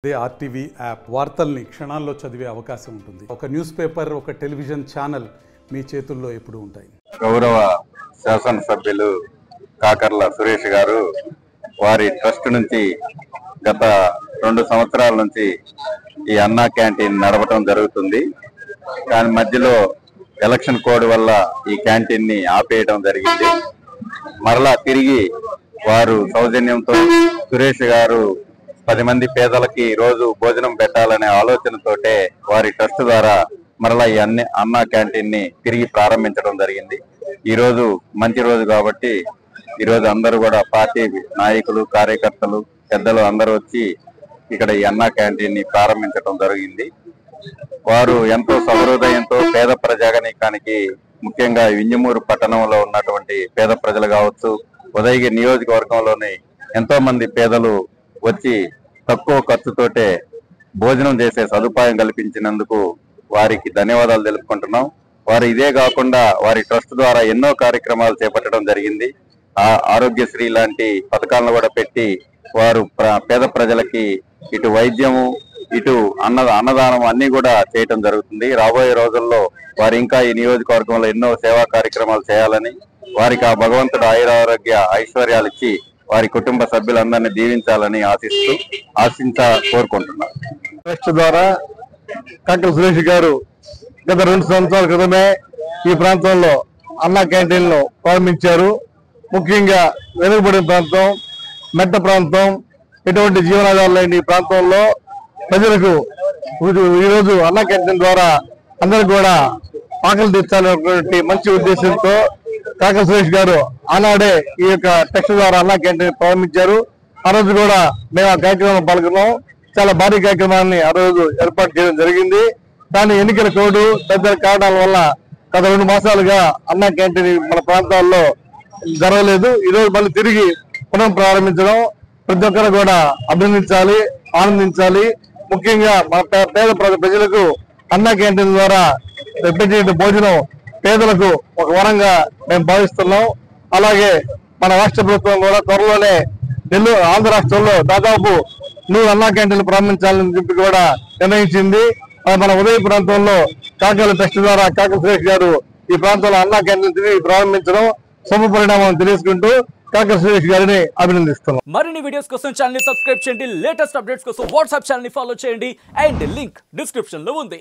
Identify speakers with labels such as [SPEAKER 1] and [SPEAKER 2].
[SPEAKER 1] అదే RTV app వార్తల్ని క్షణాల్లో చదివే అవకాశం ఉంటుంది. ఒక న్యూస్ పేపర్, ఒక టెలివిజన్ ఛానల్ మీ చేతుల్లో ఎప్పుడూ ఉంటాయి.
[SPEAKER 2] గౌరవ శాసనసభ్యులు కాకర్ల సురేష్ గారు వారి ట్రస్ట్ నుంచి గత 2 సంవత్సరాల నుంచి ఈ అన్నా క్యాంటీన్ నడపడం జరుగుతుంది. దాని మధ్యలో ఎలక్షన్ కోడ్ వల్ల ఈ క్యాంటీన్ ని ఆపేయడం జరిగింది. మరలా తిరిగి వారు సౌజన్యంతో సురేష్ గారు 10 మంది పేదలకి రోజు భోజనం పెట్టాలనే ఆలోచనతోటే వారి ట్రస్ట్ ద్వారా మరలా ఈ అన్నా క్యాంటీన్ ని తిరిగి ప్రారంభించడం జరిగింది. ఈ రోజు మంచి రోజు కాబట్టి ఈ రోజు అందరూ కూడా పార్టీ నాయకులు, కార్యకర్తలు, పెద్దలు అందరూ వచ్చి ఇక్కడ ఈ అన్నా క్యాంటీన్ ని ప్రారంభించడం జరిగింది. వారు ఎంతో సహృదయంతో పేద ప్రజానీకానికి, ముఖ్యంగా వింజమూరు పట్టణంలో ఉన్నటువంటి పేద ప్రజలు కావచ్చు, ఉదయగిరి నియోజకవర్గంలోని ఎంతో మంది పేదలు వచ్చి తక్కువ ఖర్చుతోటే భోజనం చేసే సదుపాయం కల్పించినందుకు వారికి ధన్యవాదాలు తెలుపుకుంటున్నాం. వారు ఇదే కాకుండా వారి ట్రస్ట్ ద్వారా ఎన్నో కార్యక్రమాలు చేపట్టడం జరిగింది. ఆరోగ్యశ్రీ లాంటి పథకాలను కూడా పెట్టి వారు పేద ప్రజలకి ఇటు వైద్యము, ఇటు అన్నదానం అన్ని కూడా చేయటం జరుగుతుంది. రాబోయే రోజుల్లో వారు ఇంకా ఈ నియోజకవర్గంలో ఎన్నో సేవా కార్యక్రమాలు చేయాలని, వారికి ఆ భగవంతుడు ఆయురారోగ్య ఐశ్వర్యాలు ఇచ్చి వారి కుటుంబ సభ్యులందరినీ దీవించాలని ఆశించ కోరుకుంటున్నారు.
[SPEAKER 3] ట్రస్ట్ ద్వారా కాకర్ల సురేష్ గారు గత 2 సంవత్సరాల క్రితమే ఈ ప్రాంతంలో అన్నా క్యాంటీన్లు ప్రారంభించారు. ముఖ్యంగా వెనుకబడిన ప్రాంతం, మెట్ట ప్రాంతం, ఎటువంటి జీవనాధారాలు లేని ఈ ప్రాంతంలో ప్రజలకు ఈరోజు అన్నా క్యాంటీన్ ద్వారా అందరికి కూడా ఆకలి తీర్చాలనేటువంటి మంచి ఉద్దేశంతో కాకర్ల సురేష్ గారు ఆనాడే ఈ యొక్క ట్రస్ట్ ద్వారా అన్నా క్యాంటీన్ ప్రారంభించారు. ఆ రోజు కూడా మేము ఆ కార్యక్రమంలో పాల్గొన్నాం. చాలా భారీ కార్యక్రమాన్ని ఆ రోజు ఏర్పాటు చేయడం జరిగింది. కానీ ఎన్నికల కోడ్ తదితర కారణాల వల్ల గత 2 మాసాలుగా అన్నా క్యాంటీన్ మన ప్రాంతాల్లో జరగలేదు. ఈ రోజు మళ్ళీ తిరిగి పునః ప్రారంభించడం ప్రతి ఒక్కరు కూడా అభినందించాలి, ఆనందించాలి. ముఖ్యంగా మన పేద ప్రజలకు అన్నా క్యాంటీన్ ద్వారా పెట్టే భోజనం పేదలకు ఒక వరంగా మేము భావిస్తున్నాం. అలాగే మన రాష్ట్ర ప్రభుత్వం కూడా త్వరలోనే ఆంధ్ర రాష్ట్రంలో దాదాపు 100 అన్నా క్యాంటీన్లు ప్రారంభించాలని చెప్పి కూడా నిర్ణయించింది. మన ఉదయ ప్రాంతంలో కాకర్ల ట్రస్ట్ ద్వారా కాకర్ల సురేష్ గారు ఈ ప్రాంతంలో అన్నా క్యాంటీన్ తిరిగి ప్రారంభించడం శుభ పరిణామం తెలియజేసుకుంటూ కాకర్ల సురేష్ గారిని అభినందిస్తున్నాం.
[SPEAKER 4] మరిన్ని వీడియోస్ కోసం ఛానల్ ని సబ్స్క్రైబ్ చేయండి. లేటెస్ట్ అప్డేట్స్ కోసం వాట్సాప్ ఛానల్ ని ఫాలో చేయండి. అండ్ లింక్ డిస్క్రిప్షన్ లో ఉంది.